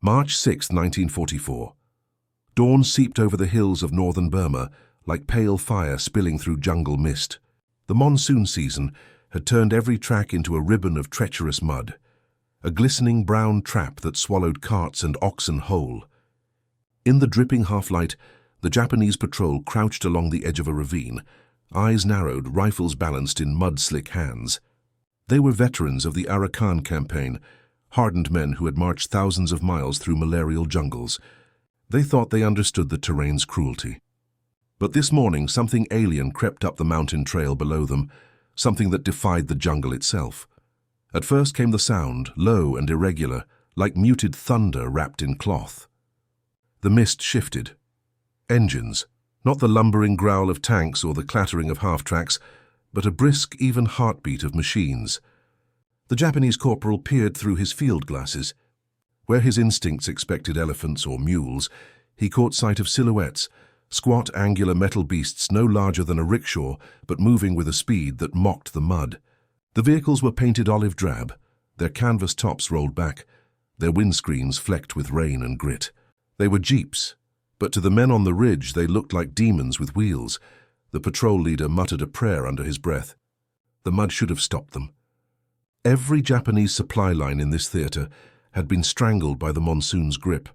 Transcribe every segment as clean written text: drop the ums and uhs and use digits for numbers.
March 6, 1944. Dawn seeped over the hills of northern Burma like pale fire spilling through jungle mist. The monsoon season had turned every track into a ribbon of treacherous mud, a glistening brown trap that swallowed carts and oxen whole. In the dripping half-light, the Japanese patrol crouched along the edge of a ravine, eyes narrowed, rifles balanced in mud-slick hands. They were veterans of the Arakan campaign, hardened men who had marched thousands of miles through malarial jungles. They thought they understood the terrain's cruelty. But this morning, something alien crept up the mountain trail below them, something that defied the jungle itself. At first came the sound, low and irregular, like muted thunder wrapped in cloth. The mist shifted. Engines, not the lumbering growl of tanks or the clattering of half-tracks, but a brisk, even heartbeat of machines. The Japanese corporal peered through his field glasses. Where his instincts expected elephants or mules, he caught sight of silhouettes, squat, angular metal beasts no larger than a rickshaw, but moving with a speed that mocked the mud. The vehicles were painted olive drab, their canvas tops rolled back, their windscreens flecked with rain and grit. They were jeeps, but to the men on the ridge they looked like demons with wheels. The patrol leader muttered a prayer under his breath. The mud should have stopped them. Every Japanese supply line in this theater had been strangled by the monsoon's grip.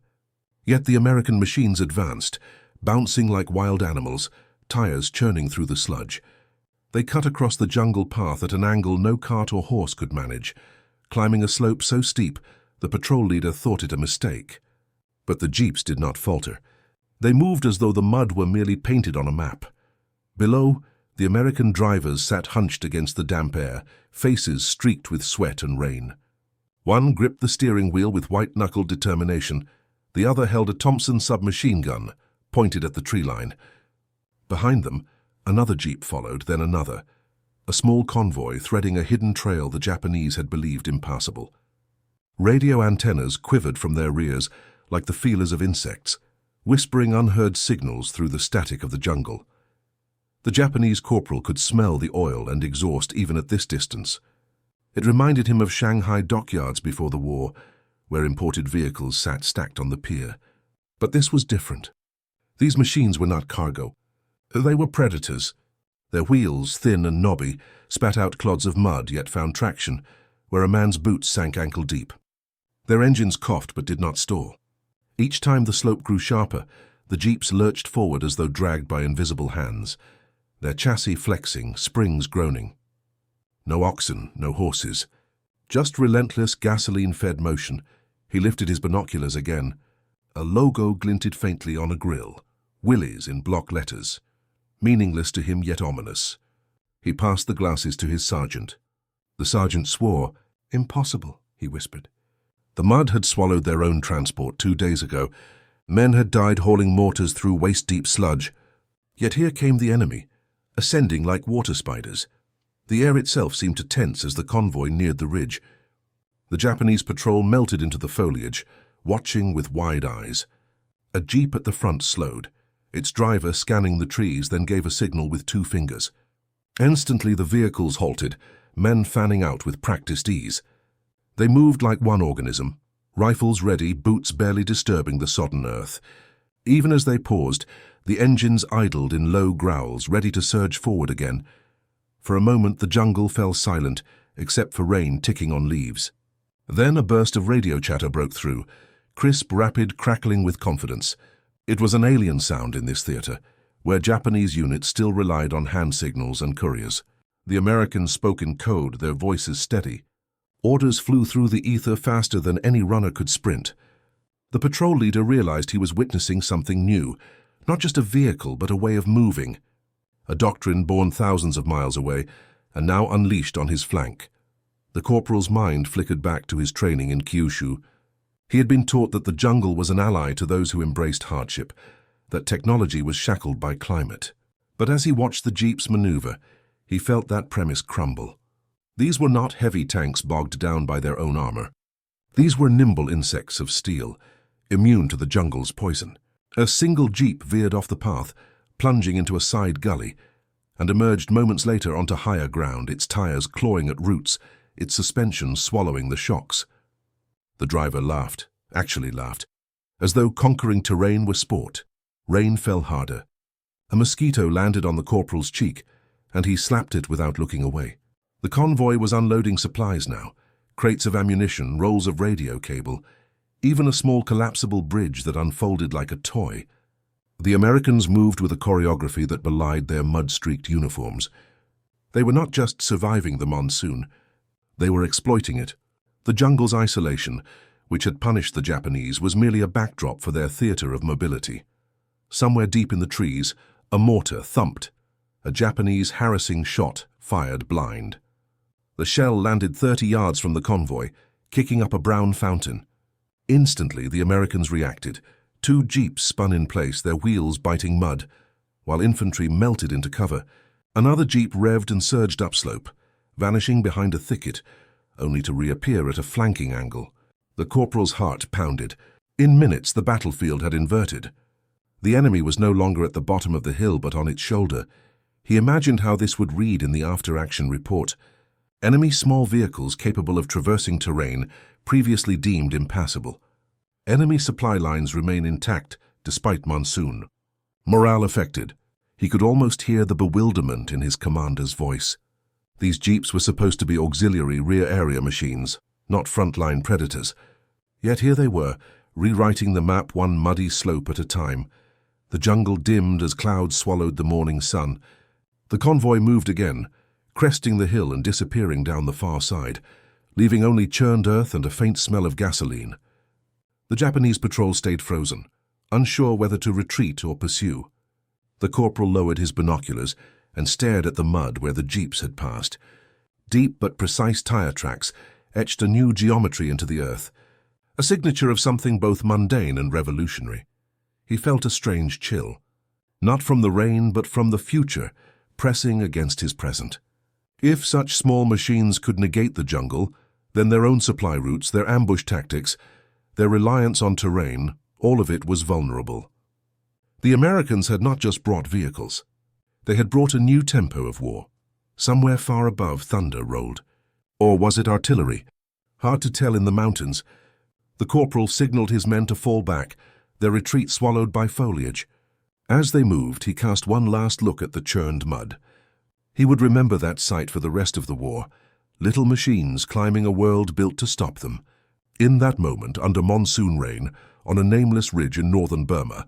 Yet the American machines advanced, bouncing like wild animals, tires churning through the sludge. They cut across the jungle path at an angle no cart or horse could manage, climbing a slope so steep the patrol leader thought it a mistake. But the jeeps did not falter. They moved as though the mud were merely painted on a map. Below, the American drivers sat hunched against the damp air, faces streaked with sweat and rain. One gripped the steering wheel with white-knuckled determination. The other held a Thompson submachine gun, pointed at the tree line. Behind them, another jeep followed, then another, a small convoy threading a hidden trail the Japanese had believed impassable. Radio antennas quivered from their rears like the feelers of insects, whispering unheard signals through the static of the jungle. The Japanese corporal could smell the oil and exhaust even at this distance. It reminded him of Shanghai dockyards before the war, where imported vehicles sat stacked on the pier. But this was different. These machines were not cargo. They were predators. Their wheels, thin and knobby, spat out clods of mud yet found traction, where a man's boots sank ankle-deep. Their engines coughed but did not stall. Each time the slope grew sharper, the jeeps lurched forward as though dragged by invisible hands, their chassis flexing, springs groaning. No oxen, no horses. Just relentless gasoline-fed motion. He lifted his binoculars again. A logo glinted faintly on a grille. Willys in block letters. Meaningless to him yet ominous. He passed the glasses to his sergeant. The sergeant swore. "Impossible," he whispered. The mud had swallowed their own transport 2 days ago. Men had died hauling mortars through waist-deep sludge. Yet here came the enemy, ascending like water spiders. The air itself seemed to tense as the convoy neared the ridge. The Japanese patrol melted into the foliage, watching with wide eyes. A jeep at the front slowed, its driver scanning the trees, then gave a signal with 2 fingers. Instantly the vehicles halted, men fanning out with practiced ease. They moved like one organism, rifles ready, boots barely disturbing the sodden earth. Even as they paused, the engines idled in low growls, ready to surge forward again. For a moment the jungle fell silent, except for rain ticking on leaves. Then a burst of radio chatter broke through, crisp, rapid, crackling with confidence. It was an alien sound in this theater, where Japanese units still relied on hand signals and couriers. The Americans spoke in code, their voices steady. Orders flew through the ether faster than any runner could sprint. The patrol leader realized he was witnessing something new, not just a vehicle, but a way of moving. A doctrine born thousands of miles away, and now unleashed on his flank. The corporal's mind flickered back to his training in Kyushu. He had been taught that the jungle was an ally to those who embraced hardship, that technology was shackled by climate. But as he watched the jeeps maneuver, he felt that premise crumble. These were not heavy tanks bogged down by their own armor. These were nimble insects of steel, immune to the jungle's poison. A single jeep veered off the path, plunging into a side gully, and emerged moments later onto higher ground, its tires clawing at roots, its suspension swallowing the shocks. The driver laughed, actually laughed, as though conquering terrain were sport. Rain fell harder. A mosquito landed on the corporal's cheek, and he slapped it without looking away. The convoy was unloading supplies now, crates of ammunition, rolls of radio cable, even a small collapsible bridge that unfolded like a toy. The Americans moved with a choreography that belied their mud-streaked uniforms. They were not just surviving the monsoon, they were exploiting it. The jungle's isolation, which had punished the Japanese, was merely a backdrop for their theater of mobility. Somewhere deep in the trees, a mortar thumped. A Japanese harassing shot fired blind. The shell landed 30 yards from the convoy, kicking up a brown fountain. Instantly, the Americans reacted. 2 jeeps spun in place, their wheels biting mud, while infantry melted into cover. Another jeep revved and surged upslope, vanishing behind a thicket, only to reappear at a flanking angle. The corporal's heart pounded. In minutes, the battlefield had inverted. The enemy was no longer at the bottom of the hill but on its shoulder. He imagined how this would read in the after-action report. Enemy small vehicles capable of traversing terrain previously deemed impassable. Enemy supply lines remain intact despite monsoon. Morale affected. He could almost hear the bewilderment in his commander's voice. These jeeps were supposed to be auxiliary rear-area machines, not frontline predators. Yet here they were, rewriting the map one muddy slope at a time. The jungle dimmed as clouds swallowed the morning sun. The convoy moved again, cresting the hill and disappearing down the far side, leaving only churned earth and a faint smell of gasoline. The Japanese patrol stayed frozen, unsure whether to retreat or pursue. The corporal lowered his binoculars and stared at the mud where the jeeps had passed. Deep but precise tire tracks etched a new geometry into the earth, a signature of something both mundane and revolutionary. He felt a strange chill, not from the rain but from the future, pressing against his present. If such small machines could negate the jungle, then their own supply routes, their ambush tactics, their reliance on terrain, all of it was vulnerable. The Americans had not just brought vehicles. They had brought a new tempo of war. Somewhere far above, thunder rolled. Or was it artillery? Hard to tell in the mountains. The corporal signaled his men to fall back, their retreat swallowed by foliage. As they moved, he cast one last look at the churned mud. He would remember that sight for the rest of the war, little machines climbing a world built to stop them. In that moment, under monsoon rain, on a nameless ridge in northern Burma,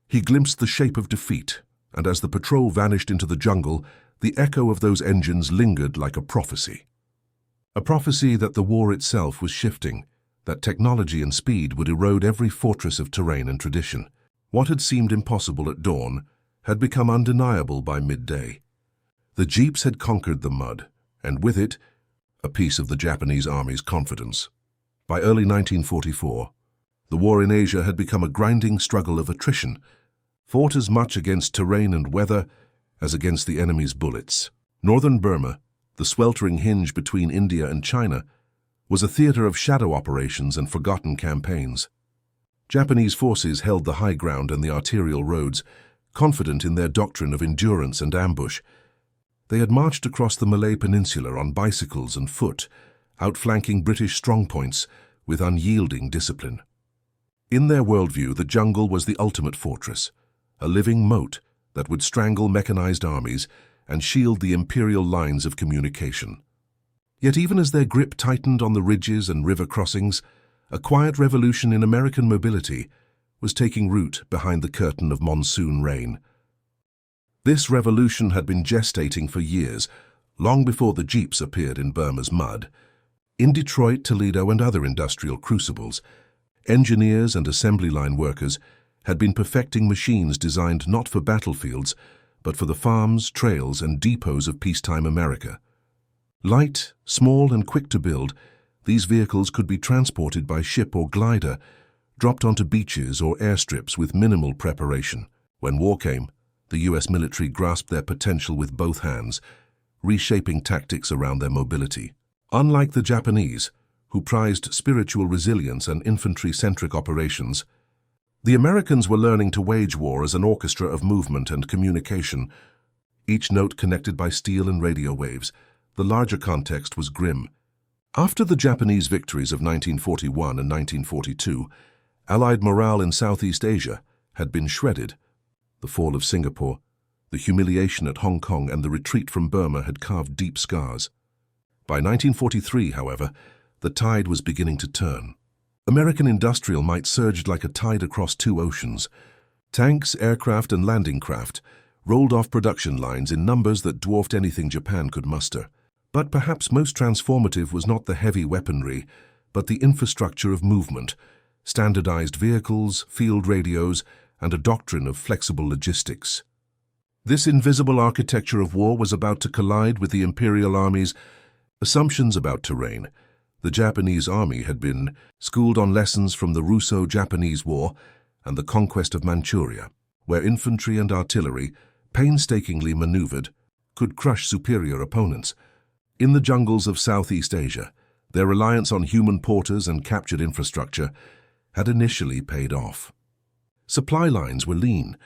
he glimpsed the shape of defeat, and as the patrol vanished into the jungle, the echo of those engines lingered like a prophecy. A prophecy that the war itself was shifting, that technology and speed would erode every fortress of terrain and tradition. What had seemed impossible at dawn had become undeniable by midday. The jeeps had conquered the mud, and with it, a piece of the Japanese army's confidence. By early 1944, the war in Asia had become a grinding struggle of attrition, fought as much against terrain and weather as against the enemy's bullets. Northern Burma, the sweltering hinge between India and China, was a theater of shadow operations and forgotten campaigns. Japanese forces held the high ground and the arterial roads, confident in their doctrine of endurance and ambush. They had marched across the Malay Peninsula on bicycles and foot, outflanking British strongpoints with unyielding discipline. In their worldview, the jungle was the ultimate fortress, a living moat that would strangle mechanized armies and shield the Imperial lines of communication. Yet even as their grip tightened on the ridges and river crossings, a quiet revolution in American mobility was taking root behind the curtain of monsoon rain. This revolution had been gestating for years, long before the jeeps appeared in Burma's mud. In Detroit, Toledo, and other industrial crucibles, engineers and assembly line workers had been perfecting machines designed not for battlefields, but for the farms, trails, and depots of peacetime America. Light, small, and quick to build, these vehicles could be transported by ship or glider, dropped onto beaches or airstrips with minimal preparation. When war came, the U.S. military grasped their potential with both hands, reshaping tactics around their mobility. Unlike the Japanese, who prized spiritual resilience and infantry-centric operations, the Americans were learning to wage war as an orchestra of movement and communication, each note connected by steel and radio waves. The larger context was grim. After the Japanese victories of 1941 and 1942, Allied morale in Southeast Asia had been shredded. The fall of Singapore, the humiliation at Hong Kong, and the retreat from Burma had carved deep scars. By 1943, however, the tide was beginning to turn. American industrial might surged like a tide across two oceans. Tanks, aircraft, and landing craft rolled off production lines in numbers that dwarfed anything Japan could muster. But perhaps most transformative was not the heavy weaponry, but the infrastructure of movement, standardized vehicles, field radios, and a doctrine of flexible logistics. This invisible architecture of war was about to collide with the Imperial Army's assumptions about terrain. The Japanese army had been schooled on lessons from the Russo-Japanese War and the conquest of Manchuria, where infantry and artillery, painstakingly maneuvered, could crush superior opponents. In the jungles of Southeast Asia, their reliance on human porters and captured infrastructure had initially paid off. Supply lines were lean.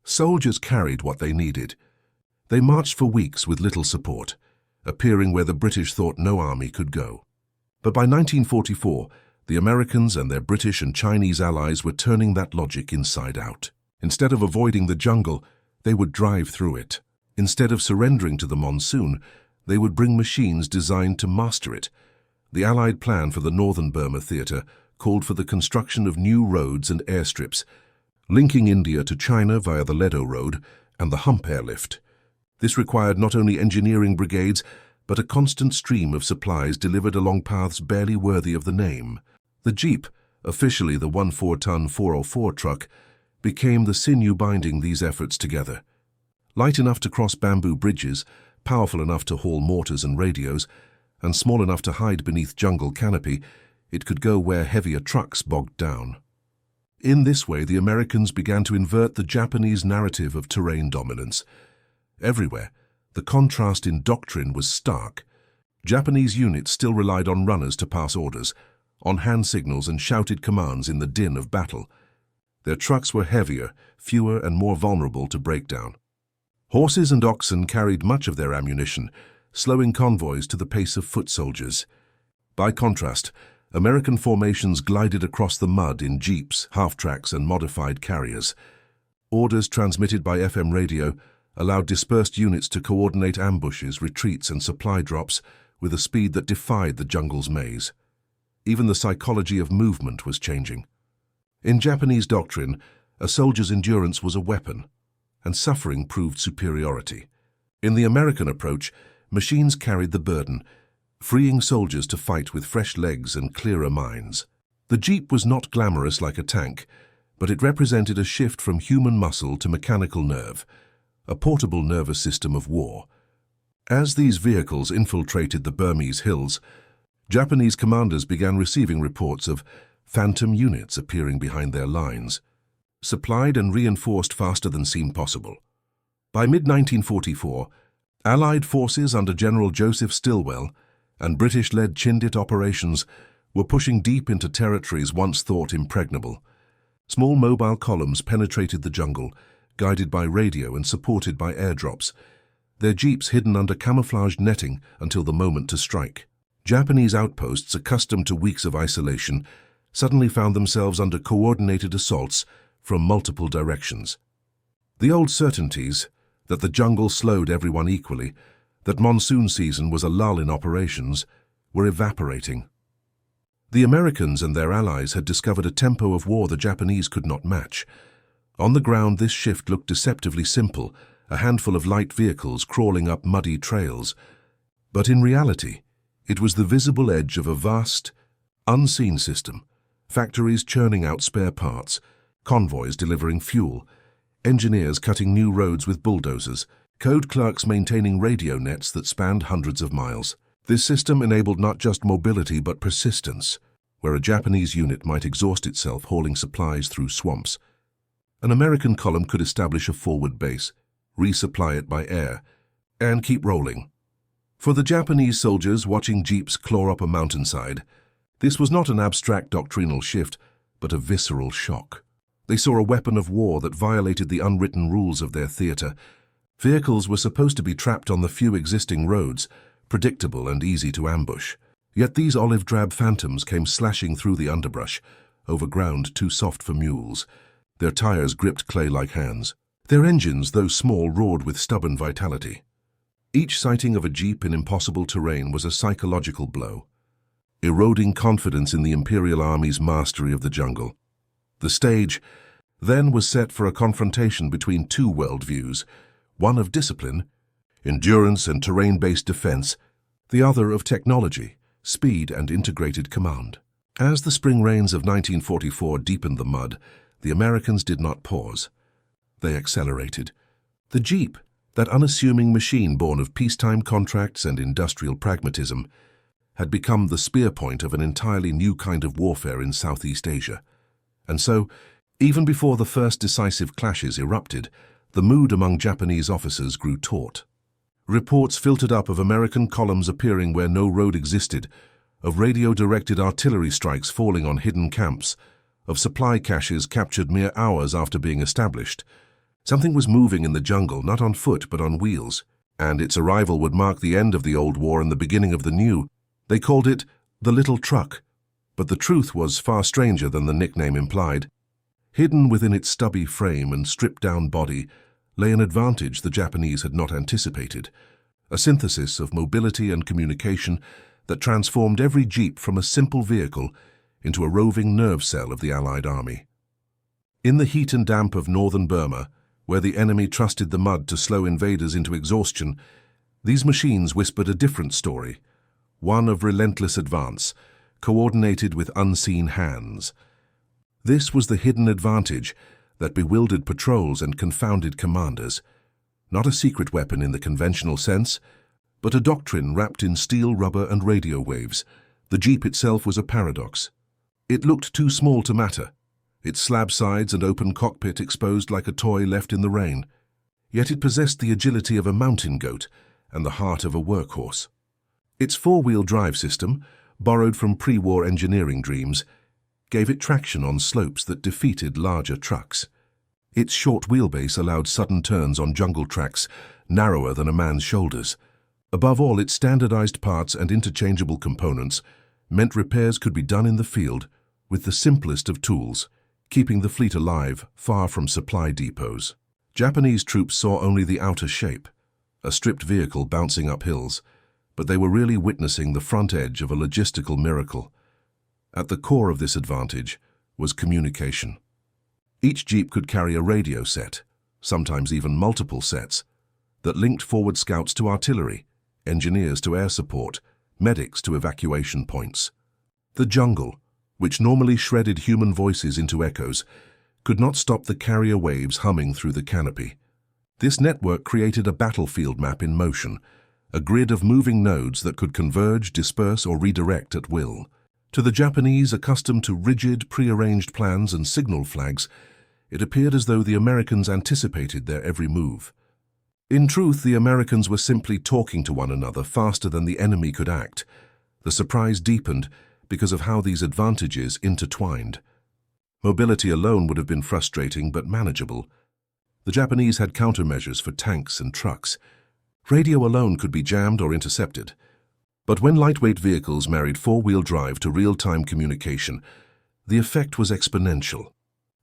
Soldiers carried what they needed. They marched for weeks with little support, appearing where the British thought no army could go. But by 1944, the Americans and their British and Chinese allies were turning that logic inside out. Instead of avoiding the jungle, they would drive through it. Instead of surrendering to the monsoon, they would bring machines designed to master it. The Allied plan for the northern Burma theater called for the construction of new roads and airstrips, linking India to China via the Ledo Road and the Hump airlift. This required not only engineering brigades, but a constant stream of supplies delivered along paths barely worthy of the name. The Jeep, officially the 14-ton 404 truck, became the sinew binding these efforts together. Light enough to cross bamboo bridges, powerful enough to haul mortars and radios, and small enough to hide beneath jungle canopy, it could go where heavier trucks bogged down. In this way, the Americans began to invert the Japanese narrative of terrain dominance. Everywhere, the contrast in doctrine was stark. Japanese units still relied on runners to pass orders, on hand signals and shouted commands in the din of battle. Their trucks were heavier, fewer, and more vulnerable to breakdown. Horses and oxen carried much of their ammunition, slowing convoys to the pace of foot soldiers. By contrast, American formations glided across the mud in jeeps, half-tracks, and modified carriers. Orders transmitted by FM radio allowed dispersed units to coordinate ambushes, retreats, and supply drops with a speed that defied the jungle's maze. Even the psychology of movement was changing. In Japanese doctrine, a soldier's endurance was a weapon, and suffering proved superiority. In the American approach, machines carried the burden, freeing soldiers to fight with fresh legs and clearer minds. The Jeep was not glamorous like a tank, but it represented a shift from human muscle to mechanical nerve, a portable nervous system of war. As these vehicles infiltrated the Burmese hills, Japanese commanders began receiving reports of phantom units appearing behind their lines, supplied and reinforced faster than seemed possible. By mid-1944, Allied forces under General Joseph Stilwell and British-led Chindit operations were pushing deep into territories once thought impregnable. Small mobile columns penetrated the jungle, guided by radio and supported by airdrops, their jeeps hidden under camouflaged netting until the moment to strike. Japanese outposts, accustomed to weeks of isolation, suddenly found themselves under coordinated assaults from multiple directions. The old certainties that the jungle slowed everyone equally, that monsoon season was a lull in operations, were evaporating. The Americans and their allies had discovered a tempo of war the Japanese could not match. On the ground, this shift looked deceptively simple, a handful of light vehicles crawling up muddy trails. But in reality, it was the visible edge of a vast, unseen system, factories churning out spare parts, convoys delivering fuel, engineers cutting new roads with bulldozers, code clerks maintaining radio nets that spanned hundreds of miles. This system enabled not just mobility but persistence, where a Japanese unit might exhaust itself hauling supplies through swamps. An American column could establish a forward base, resupply it by air, and keep rolling. For the Japanese soldiers watching jeeps claw up a mountainside, this was not an abstract doctrinal shift, but a visceral shock. They saw a weapon of war that violated the unwritten rules of their theater. Vehicles were supposed to be trapped on the few existing roads, predictable and easy to ambush. Yet these olive-drab phantoms came slashing through the underbrush, over ground too soft for mules. Their tires gripped clay like hands. Their engines, though small, roared with stubborn vitality. Each sighting of a jeep in impossible terrain was a psychological blow, eroding confidence in the Imperial Army's mastery of the jungle. The stage, then, was set for a confrontation between two worldviews, one of discipline, endurance and terrain-based defense, the other of technology, speed and integrated command. As the spring rains of 1944 deepened the mud, the Americans did not pause. They accelerated. The Jeep, that unassuming machine born of peacetime contracts and industrial pragmatism, had become the spear point of an entirely new kind of warfare in Southeast Asia. And so, even before the first decisive clashes erupted, the mood among Japanese officers grew taut. Reports filtered up of American columns appearing where no road existed, of radio-directed artillery strikes falling on hidden camps, of supply caches captured mere hours after being established. Something was moving in the jungle, not on foot but on wheels, and its arrival would mark the end of the old war and the beginning of the new. They called it the Little Truck, but the truth was far stranger than the nickname implied. Hidden within its stubby frame and stripped-down body lay an advantage the Japanese had not anticipated, a synthesis of mobility and communication that transformed every jeep from a simple vehicle into a roving nerve cell of the Allied army. In the heat and damp of northern Burma, where the enemy trusted the mud to slow invaders into exhaustion, these machines whispered a different story, one of relentless advance, coordinated with unseen hands. This was the hidden advantage that bewildered patrols and confounded commanders. Not a secret weapon in the conventional sense, but a doctrine wrapped in steel, rubber, and radio waves. The Jeep itself was a paradox. It looked too small to matter, its slab sides and open cockpit exposed like a toy left in the rain. Yet it possessed the agility of a mountain goat and the heart of a workhorse. Its four-wheel drive system, borrowed from pre-war engineering dreams, gave it traction on slopes that defeated larger trucks. Its short wheelbase allowed sudden turns on jungle tracks narrower than a man's shoulders. Above all, its standardized parts and interchangeable components meant repairs could be done in the field with the simplest of tools, keeping the fleet alive far from supply depots. Japanese troops saw only the outer shape, a stripped vehicle bouncing up hills, but they were really witnessing the front edge of a logistical miracle. At the core of this advantage was communication. Each jeep could carry a radio set, sometimes even multiple sets, that linked forward scouts to artillery, engineers to air support, medics to evacuation points. The jungle, which normally shredded human voices into echoes, could not stop the carrier waves humming through the canopy. This network created a battlefield map in motion, a grid of moving nodes that could converge, disperse, or redirect at will. To the Japanese, accustomed to rigid, prearranged plans and signal flags, it appeared as though the Americans anticipated their every move. In truth, the Americans were simply talking to one another faster than the enemy could act. The surprise deepened because of how these advantages intertwined. Mobility alone would have been frustrating but manageable. The Japanese had countermeasures for tanks and trucks. Radio alone could be jammed or intercepted. But when lightweight vehicles married four-wheel drive to real-time communication, the effect was exponential.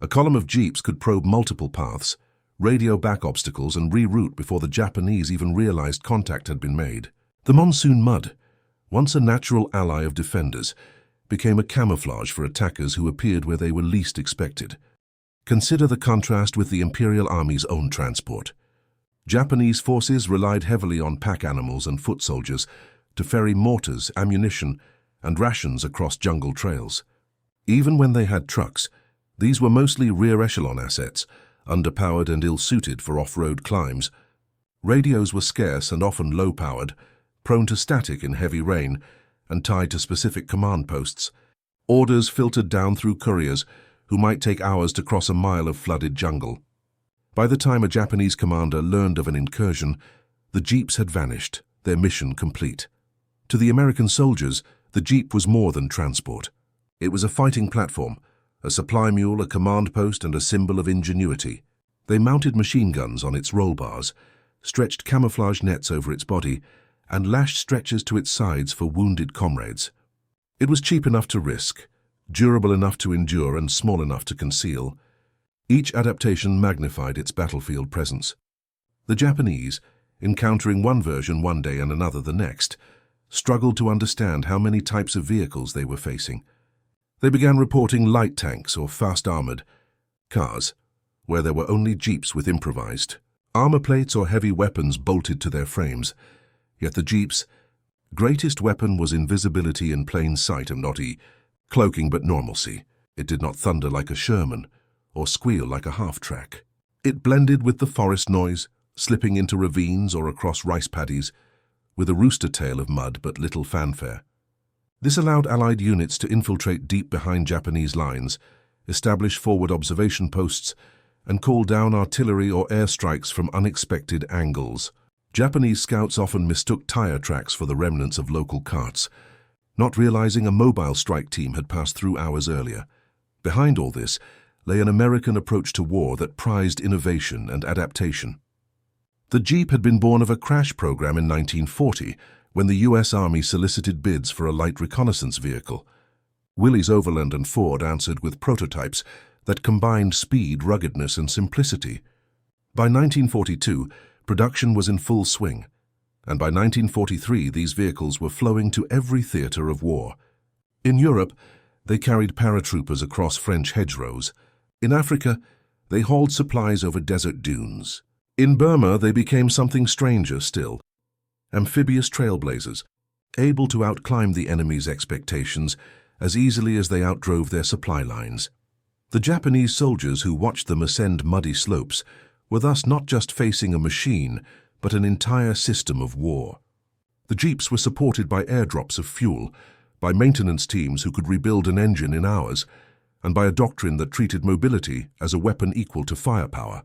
A column of jeeps could probe multiple paths, radio back obstacles, and reroute before the Japanese even realized contact had been made. The monsoon mud, once a natural ally of defenders, became a camouflage for attackers who appeared where they were least expected. Consider the contrast with the Imperial Army's own transport. Japanese forces relied heavily on pack animals and foot soldiers to ferry mortars, ammunition, and rations across jungle trails. Even when they had trucks, these were mostly rear-echelon assets, underpowered and ill-suited for off-road climbs. Radios were scarce and often low-powered, prone to static in heavy rain, and tied to specific command posts. Orders filtered down through couriers, who might take hours to cross a mile of flooded jungle. By the time a Japanese commander learned of an incursion, the jeeps had vanished, their mission complete. To the American soldiers, the jeep was more than transport. It was a fighting platform, a supply mule, a command post, and a symbol of ingenuity. They mounted machine guns on its roll bars, stretched camouflage nets over its body, and lashed stretchers to its sides for wounded comrades. It was cheap enough to risk, durable enough to endure, and small enough to conceal. Each adaptation magnified its battlefield presence. The Japanese, encountering one version one day and another the next, struggled to understand how many types of vehicles they were facing. They began reporting light tanks or fast-armored cars, where there were only jeeps with improvised armor plates or heavy weapons bolted to their frames. Yet the jeep's greatest weapon was invisibility in plain sight, and not cloaking but normalcy. It did not thunder like a Sherman or squeal like a half-track. It blended with the forest noise, slipping into ravines or across rice paddies, with a rooster tail of mud but little fanfare. This allowed Allied units to infiltrate deep behind Japanese lines, establish forward observation posts, and call down artillery or airstrikes from unexpected angles. Japanese scouts often mistook tire tracks for the remnants of local carts, not realizing a mobile strike team had passed through hours earlier. Behind all this lay an American approach to war that prized innovation and adaptation. The Jeep had been born of a crash program in 1940, when the U.S. Army solicited bids for a light reconnaissance vehicle. Willys Overland and Ford answered with prototypes that combined speed, ruggedness, and simplicity. By 1942, production was in full swing, and by 1943 these vehicles were flowing to every theater of war. In Europe, they carried paratroopers across French hedgerows. In Africa, they hauled supplies over desert dunes. In Burma, they became something stranger still, amphibious trailblazers, able to outclimb the enemy's expectations as easily as they outdrove their supply lines. The Japanese soldiers who watched them ascend muddy slopes were thus not just facing a machine, but an entire system of war. The jeeps were supported by airdrops of fuel, by maintenance teams who could rebuild an engine in hours, and by a doctrine that treated mobility as a weapon equal to firepower.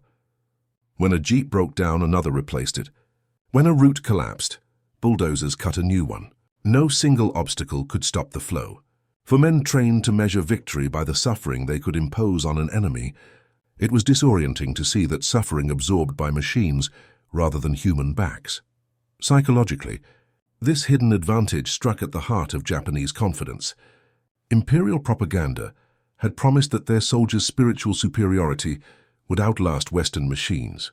When a jeep broke down, another replaced it. When a route collapsed, bulldozers cut a new one. No single obstacle could stop the flow. For men trained to measure victory by the suffering they could impose on an enemy, it was disorienting to see that suffering absorbed by machines rather than human backs. Psychologically, this hidden advantage struck at the heart of Japanese confidence. Imperial propaganda had promised that their soldiers' spiritual superiority would outlast Western machines.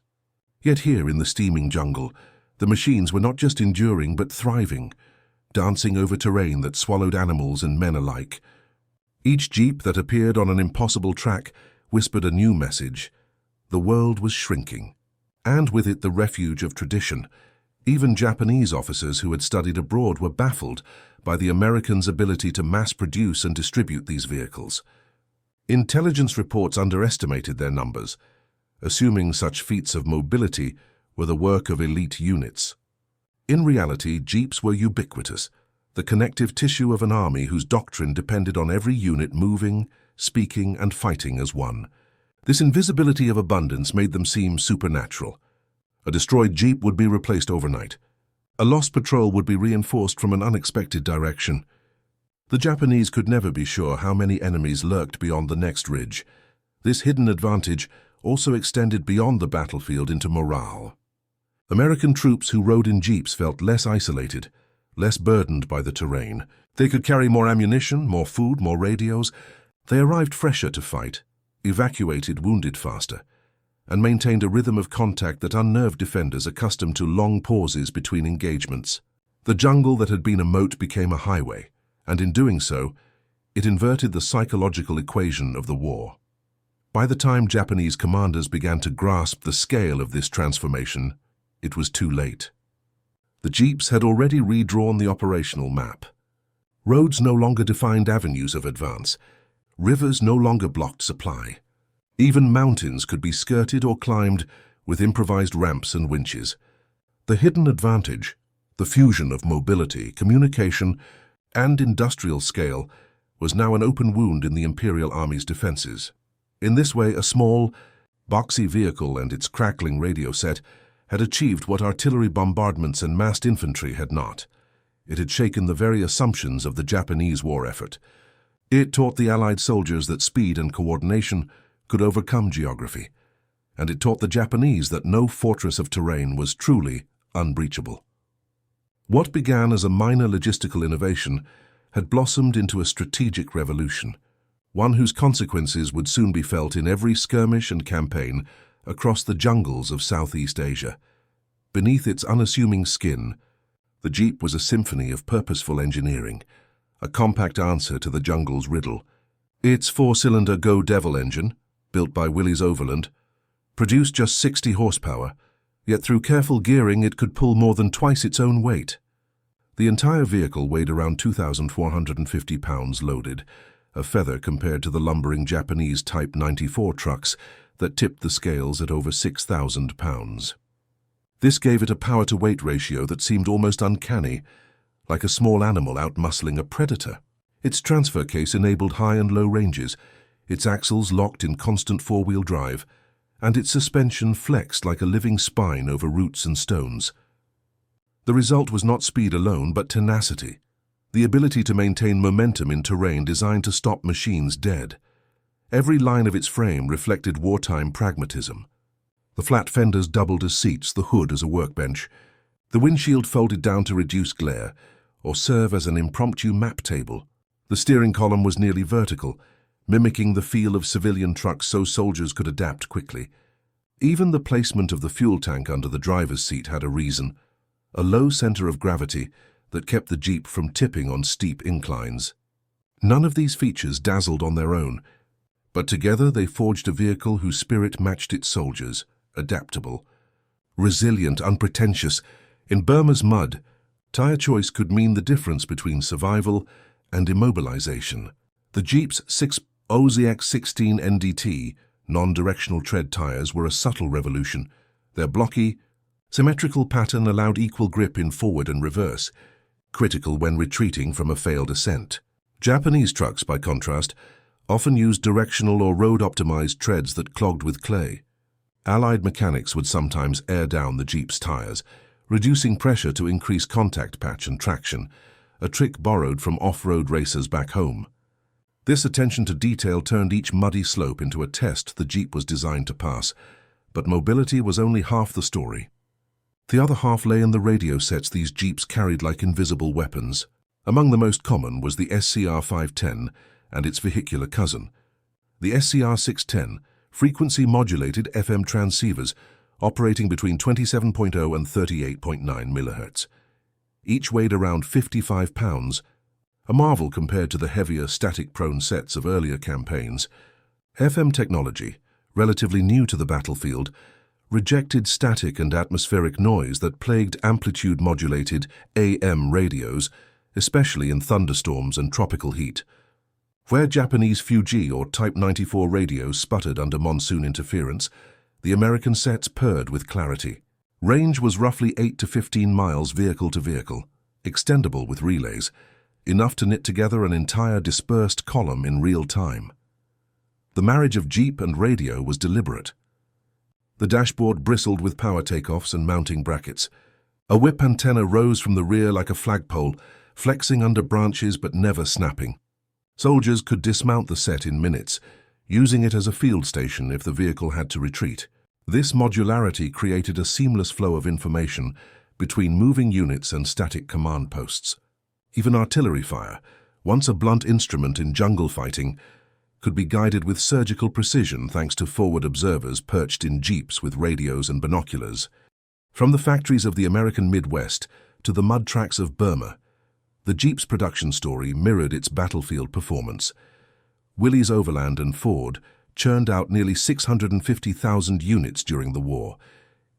Yet here in the steaming jungle, the machines were not just enduring but thriving, dancing over terrain that swallowed animals and men alike. Each jeep that appeared on an impossible track whispered a new message. The world was shrinking, and with it the refuge of tradition. Even Japanese officers who had studied abroad were baffled by the Americans' ability to mass-produce and distribute these vehicles. Intelligence reports underestimated their numbers, assuming such feats of mobility were the work of elite units. In reality, jeeps were ubiquitous, the connective tissue of an army whose doctrine depended on every unit moving, speaking, and fighting as one. This invisibility of abundance made them seem supernatural. A destroyed jeep would be replaced overnight. A lost patrol would be reinforced from an unexpected direction. The Japanese could never be sure how many enemies lurked beyond the next ridge. This hidden advantage also extended beyond the battlefield into morale. American troops who rode in jeeps felt less isolated, less burdened by the terrain. They could carry more ammunition, more food, more radios. They arrived fresher to fight, evacuated wounded faster, and maintained a rhythm of contact that unnerved defenders accustomed to long pauses between engagements. The jungle that had been a moat became a highway, and in doing so, it inverted the psychological equation of the war. By the time Japanese commanders began to grasp the scale of this transformation, it was too late. The jeeps had already redrawn the operational map. Roads no longer defined avenues of advance. Rivers no longer blocked supply. Even mountains could be skirted or climbed with improvised ramps and winches. The hidden advantage, the fusion of mobility, communication, and industrial scale, was now an open wound in the Imperial Army's defenses. In this way, a small, boxy vehicle and its crackling radio set had achieved what artillery bombardments and massed infantry had not. It had shaken the very assumptions of the Japanese war effort. It taught the Allied soldiers that speed and coordination could overcome geography, and it taught the Japanese that no fortress of terrain was truly unbreachable. What began as a minor logistical innovation had blossomed into a strategic revolution, one whose consequences would soon be felt in every skirmish and campaign across the jungles of Southeast Asia. Beneath its unassuming skin, the Jeep was a symphony of purposeful engineering, a compact answer to the jungle's riddle. Its four-cylinder Go Devil engine, built by Willys Overland, produced just 60 horsepower, yet through careful gearing it could pull more than twice its own weight. The entire vehicle weighed around 2,450 pounds loaded, a feather compared to the lumbering Japanese Type 94 trucks that tipped the scales at over 6,000 pounds. This gave it a power-to-weight ratio that seemed almost uncanny, like a small animal out-muscling a predator. Its transfer case enabled high and low ranges, its axles locked in constant four-wheel drive, and its suspension flexed like a living spine over roots and stones. The result was not speed alone, but tenacity, the ability to maintain momentum in terrain designed to stop machines dead. Every line of its frame reflected wartime pragmatism. The flat fenders doubled as seats, the hood as a workbench. The windshield folded down to reduce glare, or serve as an impromptu map table. The steering column was nearly vertical, mimicking the feel of civilian trucks so soldiers could adapt quickly. Even the placement of the fuel tank under the driver's seat had a reason, a low center of gravity that kept the Jeep from tipping on steep inclines. None of these features dazzled on their own, but together they forged a vehicle whose spirit matched its soldiers, adaptable, resilient, unpretentious. In Burma's mud, tire choice could mean the difference between survival and immobilization. The Jeep's 6OZX16 NDT non-directional tread tires were a subtle revolution. Their blocky, symmetrical pattern allowed equal grip in forward and reverse, critical when retreating from a failed ascent. Japanese trucks, by contrast, often used directional or road-optimized treads that clogged with clay. Allied mechanics would sometimes air down the Jeep's tires, reducing pressure to increase contact patch and traction, a trick borrowed from off-road racers back home. This attention to detail turned each muddy slope into a test the Jeep was designed to pass, but mobility was only half the story. The other half lay in the radio sets these Jeeps carried like invisible weapons. Among the most common was the SCR 510 and its vehicular cousin, the SCR 610, frequency-modulated FM transceivers operating between 27.0 and 38.9 MHz. Each weighed around 55 pounds, a marvel compared to the heavier static-prone sets of earlier campaigns. FM technology, relatively new to the battlefield, rejected static and atmospheric noise that plagued amplitude-modulated AM radios, especially in thunderstorms and tropical heat. Where Japanese Fuji or Type 94 radios sputtered under monsoon interference, the American sets purred with clarity. Range was roughly 8 to 15 miles vehicle to vehicle, extendable with relays, enough to knit together an entire dispersed column in real time. The marriage of Jeep and radio was deliberate. The dashboard bristled with power takeoffs and mounting brackets. A whip antenna rose from the rear like a flagpole, flexing under branches but never snapping. Soldiers could dismount the set in minutes, using it as a field station if the vehicle had to retreat. This modularity created a seamless flow of information between moving units and static command posts. Even artillery fire, once a blunt instrument in jungle fighting, could be guided with surgical precision thanks to forward observers perched in Jeeps with radios and binoculars. From the factories of the American Midwest to the mud tracks of Burma, the Jeep's production story mirrored its battlefield performance. Willys Overland and Ford churned out nearly 650,000 units during the war,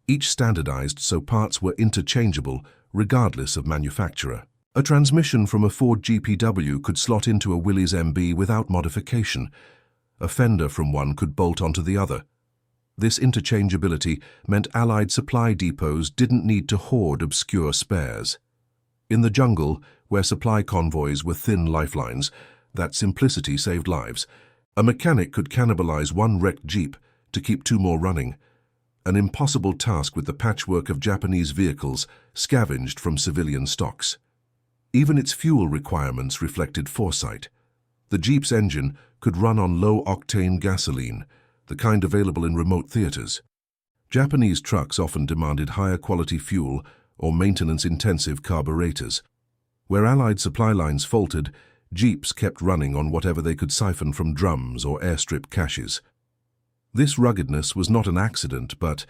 each standardized so parts were interchangeable regardless of manufacturer. A transmission from a Ford GPW could slot into a Willys MB without modification. A fender from one could bolt onto the other. This interchangeability meant Allied supply depots didn't need to hoard obscure spares. In the jungle, where supply convoys were thin lifelines, that simplicity saved lives. A mechanic could cannibalize one wrecked Jeep to keep two more running, an impossible task with the patchwork of Japanese vehicles scavenged from civilian stocks. Even its fuel requirements reflected foresight. The Jeep's engine could run on low-octane gasoline, the kind available in remote theaters. Japanese trucks often demanded higher quality fuel or maintenance-intensive carburetors. Where Allied supply lines faltered, jeeps kept running on whatever they could siphon from drums or airstrip caches. This ruggedness was not an accident, but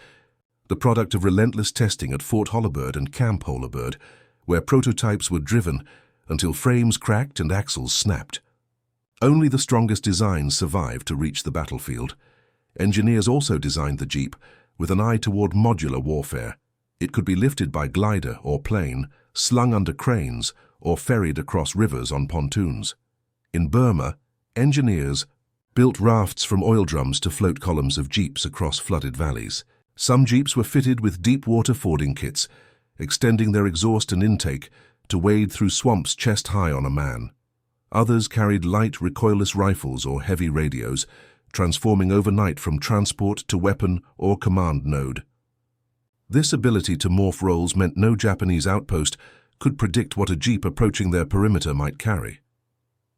the product of relentless testing at Fort Holabird and Camp Holabird, where prototypes were driven until frames cracked and axles snapped. Only the strongest designs survived to reach the battlefield. Engineers also designed the Jeep with an eye toward modular warfare. It could be lifted by glider or plane, slung under cranes, or ferried across rivers on pontoons. In Burma, engineers built rafts from oil drums to float columns of jeeps across flooded valleys. Some jeeps were fitted with deep water fording kits, extending their exhaust and intake to wade through swamps chest high on a man. Others carried light recoilless rifles or heavy radios, transforming overnight from transport to weapon or command node. This ability to morph roles meant no Japanese outpost could predict what a jeep approaching their perimeter might carry.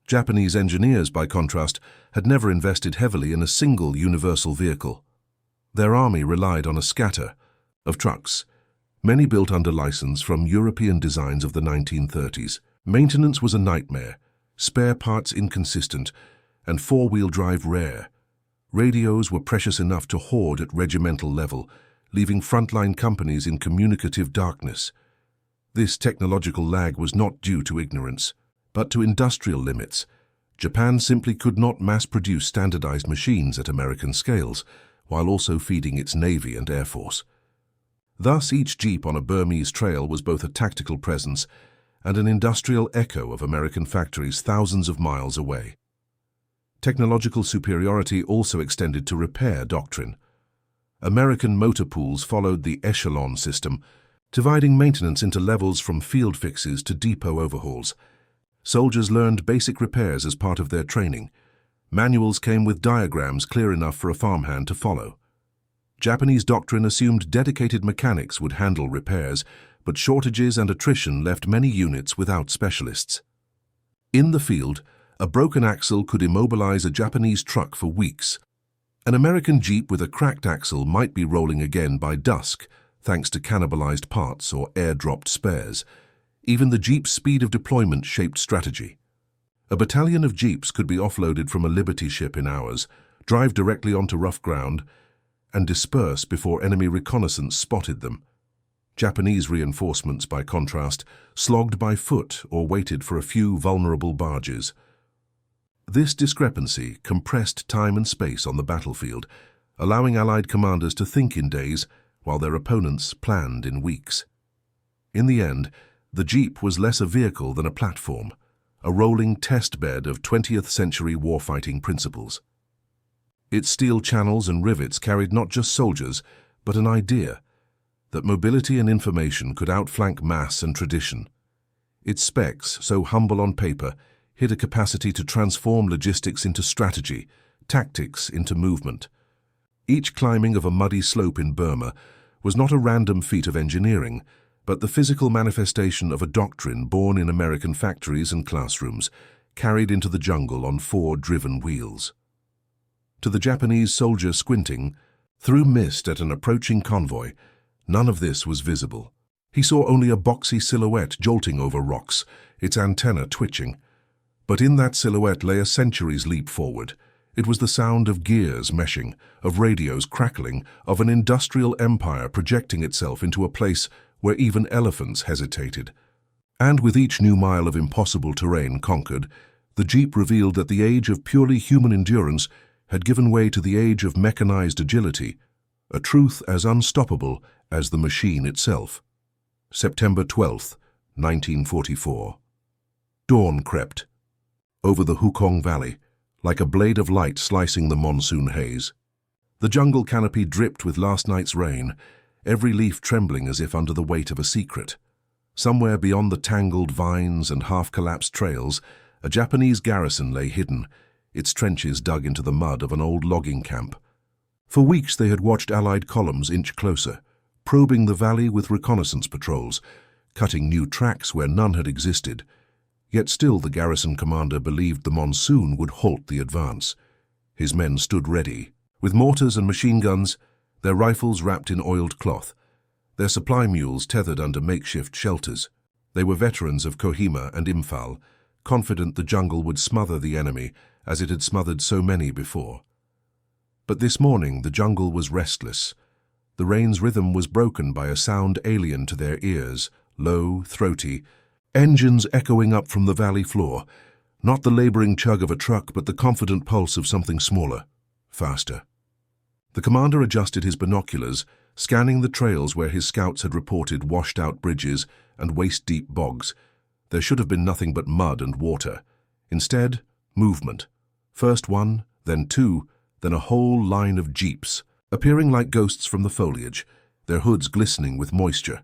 Japanese engineers, by contrast, had never invested heavily in a single universal vehicle. Their army relied on a scatter of trucks, many built under license from European designs of the 1930s. Maintenance was a nightmare, spare parts inconsistent, and four-wheel drive rare. Radios were precious enough to hoard at regimental level, leaving frontline companies in communicative darkness. This technological lag was not due to ignorance, but to industrial limits. Japan simply could not mass-produce standardized machines at American scales, while also feeding its Navy and Air Force. Thus, each Jeep on a Burmese trail was both a tactical presence and an industrial echo of American factories thousands of miles away. Technological superiority also extended to repair doctrine. American motor pools followed the echelon system, dividing maintenance into levels from field fixes to depot overhauls. Soldiers learned basic repairs as part of their training. Manuals came with diagrams clear enough for a farmhand to follow. Japanese doctrine assumed dedicated mechanics would handle repairs, but shortages and attrition left many units without specialists. In the field, a broken axle could immobilize a Japanese truck for weeks. An American Jeep with a cracked axle might be rolling again by dusk, thanks to cannibalized parts or airdropped spares. Even the Jeep's speed of deployment shaped strategy. A battalion of Jeeps could be offloaded from a Liberty ship in hours, drive directly onto rough ground, and disperse before enemy reconnaissance spotted them. Japanese reinforcements, by contrast, slogged by foot or waited for a few vulnerable barges. This discrepancy compressed time and space on the battlefield, allowing Allied commanders to think in days while their opponents planned in weeks. In the end, the Jeep was less a vehicle than a platform, a rolling test bed of 20th century warfighting principles. Its steel channels and rivets carried not just soldiers, but an idea that mobility and information could outflank mass and tradition. Its specs, so humble on paper, hid a capacity to transform logistics into strategy, tactics into movement. Each climbing of a muddy slope in Burma was not a random feat of engineering, but the physical manifestation of a doctrine born in American factories and classrooms, carried into the jungle on four driven wheels. To the Japanese soldier squinting, through mist at an approaching convoy, none of this was visible. He saw only a boxy silhouette jolting over rocks, its antenna twitching. But in that silhouette lay a century's leap forward. It was the sound of gears meshing, of radios crackling, of an industrial empire projecting itself into a place where even elephants hesitated. And with each new mile of impossible terrain conquered, the Jeep revealed that the age of purely human endurance had given way to the age of mechanized agility, a truth as unstoppable as the machine itself. September 12th, 1944. Dawn crept over the Hukong Valley, like a blade of light slicing the monsoon haze. The jungle canopy dripped with last night's rain, every leaf trembling as if under the weight of a secret. Somewhere beyond the tangled vines and half-collapsed trails, a Japanese garrison lay hidden, its trenches dug into the mud of an old logging camp. For weeks they had watched Allied columns inch closer, probing the valley with reconnaissance patrols, cutting new tracks where none had existed. Yet still the garrison commander believed the monsoon would halt the advance. His men stood ready, with mortars and machine guns, their rifles wrapped in oiled cloth, their supply mules tethered under makeshift shelters. They were veterans of Kohima and Imphal, confident the jungle would smother the enemy as it had smothered so many before. But this morning the jungle was restless. The rain's rhythm was broken by a sound alien to their ears, low, throaty, engines echoing up from the valley floor, not the laboring chug of a truck but the confident pulse of something smaller, faster. The commander adjusted his binoculars, scanning the trails where his scouts had reported washed-out bridges and waist-deep bogs. There should have been nothing but mud and water. Instead, movement. First one, then two, then a whole line of jeeps, appearing like ghosts from the foliage, their hoods glistening with moisture,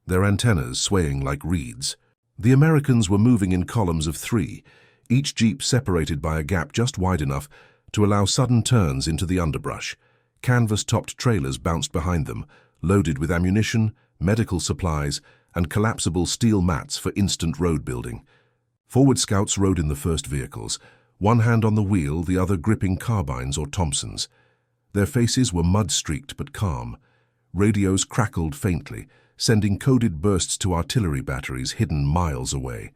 their antennas swaying like reeds. The Americans were moving in columns of 3, each jeep separated by a gap just wide enough to allow sudden turns into the underbrush. Canvas-topped trailers bounced behind them, loaded with ammunition, medical supplies, and collapsible steel mats for instant road building. Forward scouts rode in the first vehicles, one hand on the wheel, the other gripping carbines or Thompsons. Their faces were mud-streaked but calm. Radios crackled faintly, sending coded bursts to artillery batteries hidden miles away.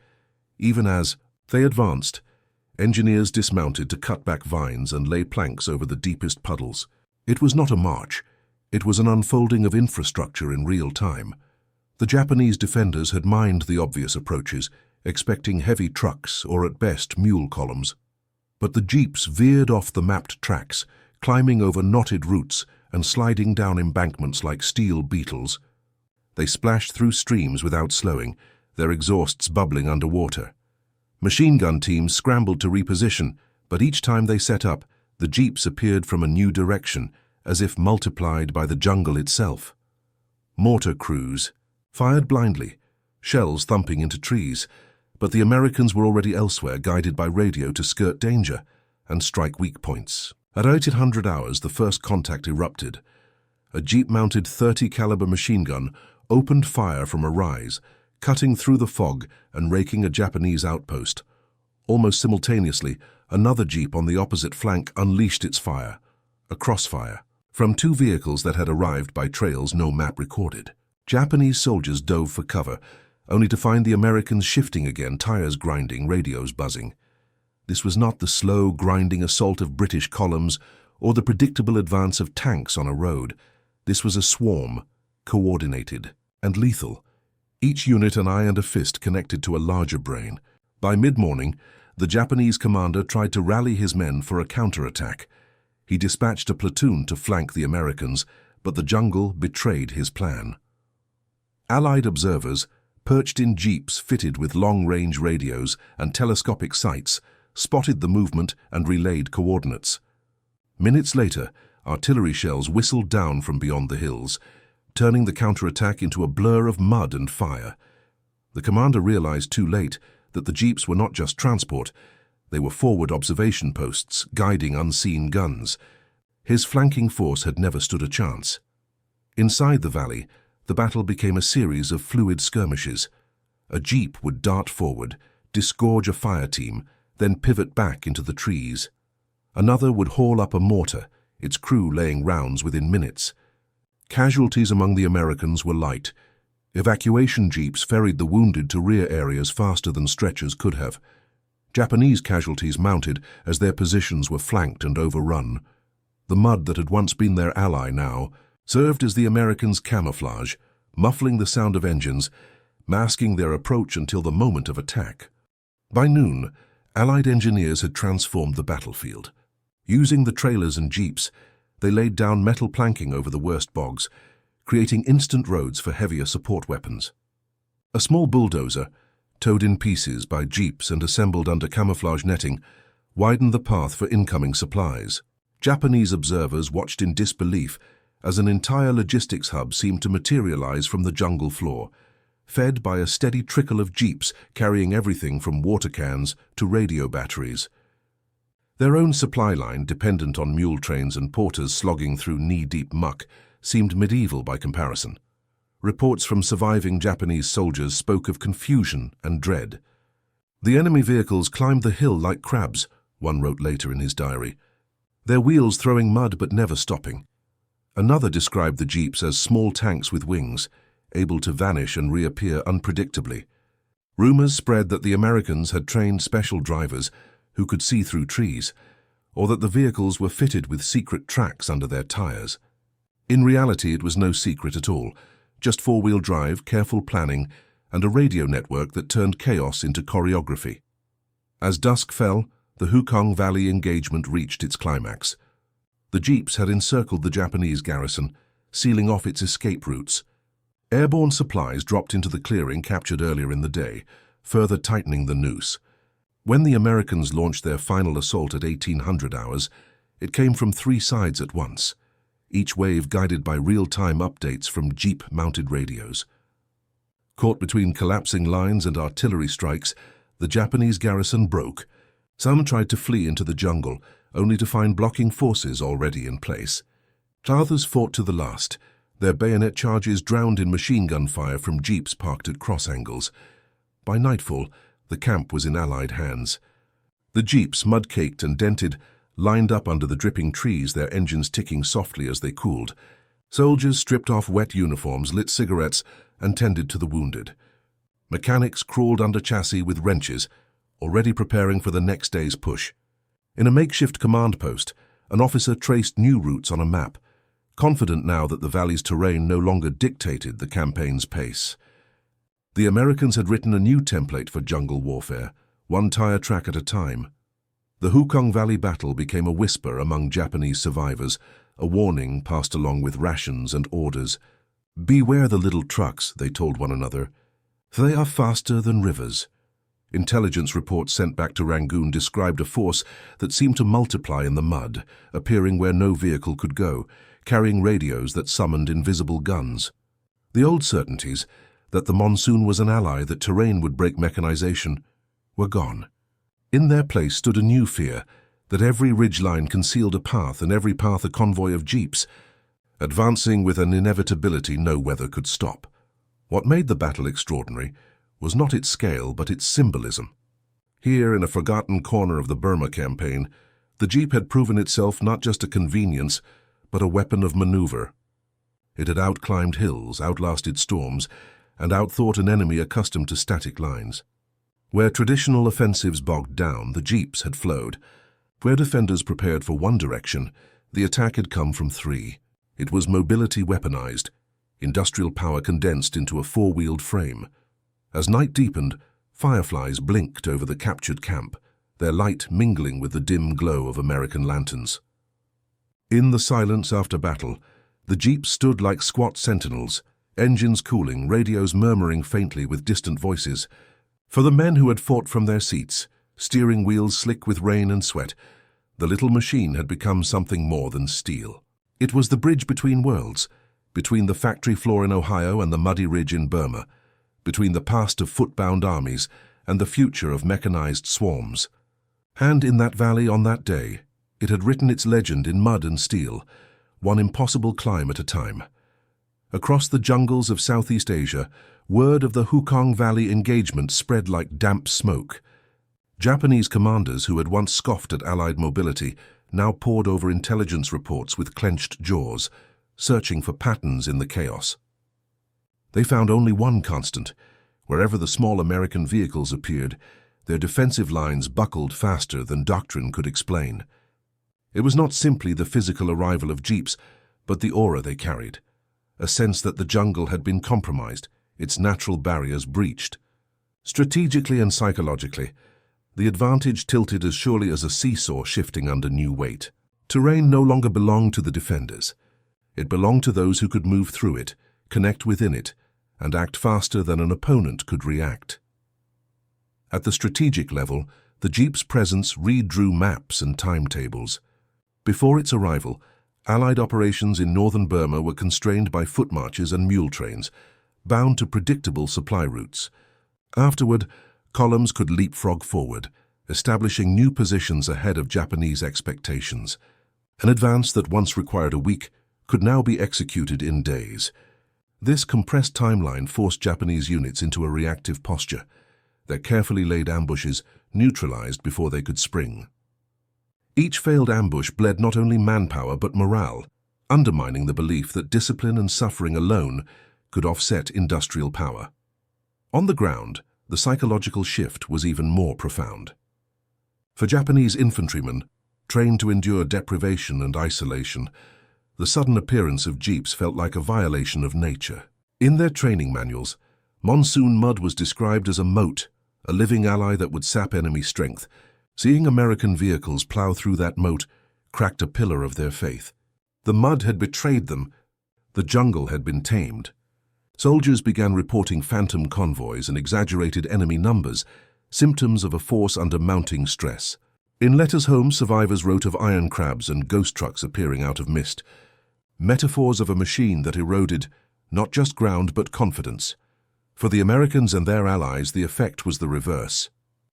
Even as they advanced, engineers dismounted to cut back vines and lay planks over the deepest puddles. It was not a march. It was an unfolding of infrastructure in real time. The Japanese defenders had mined the obvious approaches, expecting heavy trucks or at best mule columns. But the jeeps veered off the mapped tracks, climbing over knotted roots and sliding down embankments like steel beetles. They splashed through streams without slowing, their exhausts bubbling underwater. Machine gun teams scrambled to reposition, but each time they set up, the jeeps appeared from a new direction, as if multiplied by the jungle itself. Mortar crews fired blindly, shells thumping into trees, but the Americans were already elsewhere, guided by radio to skirt danger and strike weak points. At 800 hours, the first contact erupted. A jeep-mounted 30 caliber machine gun opened fire from a rise, cutting through the fog and raking a Japanese outpost. Almost simultaneously, another jeep on the opposite flank unleashed its fire, a crossfire, from 2 vehicles that had arrived by trails no map recorded. Japanese soldiers dove for cover, only to find the Americans shifting again, tires grinding, radios buzzing. This was not the slow, grinding assault of British columns or the predictable advance of tanks on a road. This was a swarm, coordinated and lethal. Each unit an eye and a fist connected to a larger brain. By mid-morning, the Japanese commander tried to rally his men for a counterattack. He dispatched a platoon to flank the Americans, but the jungle betrayed his plan. Allied observers, perched in jeeps fitted with long-range radios and telescopic sights, spotted the movement and relayed coordinates. Minutes later, artillery shells whistled down from beyond the hills, turning the counterattack into a blur of mud and fire. The commander realized too late that the jeeps were not just transport. They were forward observation posts, guiding unseen guns. His flanking force had never stood a chance. Inside the valley, the battle became a series of fluid skirmishes. A jeep would dart forward, disgorge a fire team, then pivot back into the trees. Another would haul up a mortar, its crew laying rounds within minutes. Casualties among the Americans were light. Evacuation jeeps ferried the wounded to rear areas faster than stretchers could have. Japanese casualties mounted as their positions were flanked and overrun. The mud that had once been their ally now served as the Americans' camouflage, muffling the sound of engines, masking their approach until the moment of attack. By noon, Allied engineers had transformed the battlefield. Using the trailers and jeeps, they laid down metal planking over the worst bogs, creating instant roads for heavier support weapons. A small bulldozer, towed in pieces by jeeps and assembled under camouflage netting, widened the path for incoming supplies. Japanese observers watched in disbelief as an entire logistics hub seemed to materialize from the jungle floor, fed by a steady trickle of jeeps carrying everything from water cans to radio batteries. Their own supply line, dependent on mule trains and porters slogging through knee-deep muck, seemed medieval by comparison. Reports from surviving Japanese soldiers spoke of confusion and dread. "The enemy vehicles climbed the hill like crabs," one wrote later in his diary, "their wheels throwing mud but never stopping." Another described the jeeps as small tanks with wings, able to vanish and reappear unpredictably. Rumors spread that the Americans had trained special drivers who could see through trees, or that the vehicles were fitted with secret tracks under their tires. In reality, it was no secret at all, just four-wheel drive, careful planning, and a radio network that turned chaos into choreography. As dusk fell, the Hukong Valley engagement reached its climax. The jeeps had encircled the Japanese garrison, sealing off its escape routes. Airborne supplies dropped into the clearing captured earlier in the day, further tightening the noose. When the Americans launched their final assault at 1800 hours, it came from three sides at once, each wave guided by real-time updates from jeep-mounted radios. Caught between collapsing lines and artillery strikes, the Japanese garrison broke. Some tried to flee into the jungle, only to find blocking forces already in place. Others fought to the last, their bayonet charges drowned in machine gun fire from jeeps parked at cross angles. By nightfall, the camp was in Allied hands. The jeeps, mud-caked and dented, lined up under the dripping trees, their engines ticking softly as they cooled. Soldiers stripped off wet uniforms, lit cigarettes, and tended to the wounded. Mechanics crawled under chassis with wrenches, already preparing for the next day's push. In a makeshift command post, an officer traced new routes on a map, confident now that the valley's terrain no longer dictated the campaign's pace. The Americans had written a new template for jungle warfare, one tire track at a time. The Hukong Valley battle became a whisper among Japanese survivors, a warning passed along with rations and orders. "Beware the little trucks," they told one another. "They are faster than rivers." Intelligence reports sent back to Rangoon described a force that seemed to multiply in the mud, appearing where no vehicle could go, carrying radios that summoned invisible guns. The old certainties, that the monsoon was an ally, that terrain would break mechanization, were gone. In their place stood a new fear, that every ridgeline concealed a path and every path a convoy of jeeps, advancing with an inevitability no weather could stop. What made the battle extraordinary was not its scale but its symbolism. Here, in a forgotten corner of the Burma campaign, the jeep had proven itself not just a convenience, but a weapon of maneuver. It had outclimbed hills, outlasted storms, and outthought an enemy accustomed to static lines. Where traditional offensives bogged down, the jeeps had flowed. Where defenders prepared for one direction, the attack had come from three. It was mobility weaponized, industrial power condensed into a four-wheeled frame. As night deepened, fireflies blinked over the captured camp, their light mingling with the dim glow of American lanterns. In the silence after battle, the jeeps stood like squat sentinels, engines cooling, radios murmuring faintly with distant voices. For the men who had fought from their seats, steering wheels slick with rain and sweat, the little machine had become something more than steel. It was the bridge between worlds, between the factory floor in Ohio and the muddy ridge in Burma, between the past of foot-bound armies and the future of mechanized swarms. And in that valley on that day, it had written its legend in mud and steel, one impossible climb at a time. Across the jungles of Southeast Asia, word of the Hukong Valley engagement spread like damp smoke. Japanese commanders who had once scoffed at Allied mobility now pored over intelligence reports with clenched jaws, searching for patterns in the chaos. They found only one constant. Wherever the small American vehicles appeared, their defensive lines buckled faster than doctrine could explain. It was not simply the physical arrival of jeeps, but the aura they carried, a sense that the jungle had been compromised, its natural barriers breached. Strategically and psychologically, the advantage tilted as surely as a seesaw shifting under new weight. Terrain no longer belonged to the defenders. It belonged to those who could move through it, connect within it, and act faster than an opponent could react. At the strategic level, the jeep's presence redrew maps and timetables. Before its arrival, Allied operations in northern Burma were constrained by foot marches and mule trains, bound to predictable supply routes. Afterward, columns could leapfrog forward, establishing new positions ahead of Japanese expectations. An advance that once required a week could now be executed in days. This compressed timeline forced Japanese units into a reactive posture, their carefully laid ambushes neutralized before they could spring. Each failed ambush bled not only manpower but morale, undermining the belief that discipline and suffering alone could offset industrial power. On the ground, the psychological shift was even more profound. For Japanese infantrymen, trained to endure deprivation and isolation, the sudden appearance of jeeps felt like a violation of nature. In their training manuals, monsoon mud was described as a moat, a living ally that would sap enemy strength. Seeing American vehicles plow through that moat cracked a pillar of their faith. The mud had betrayed them. The jungle had been tamed. Soldiers began reporting phantom convoys and exaggerated enemy numbers, symptoms of a force under mounting stress. In letters home, survivors wrote of iron crabs and ghost trucks appearing out of mist, metaphors of a machine that eroded not just ground but confidence. For the Americans and their allies, the effect was the reverse.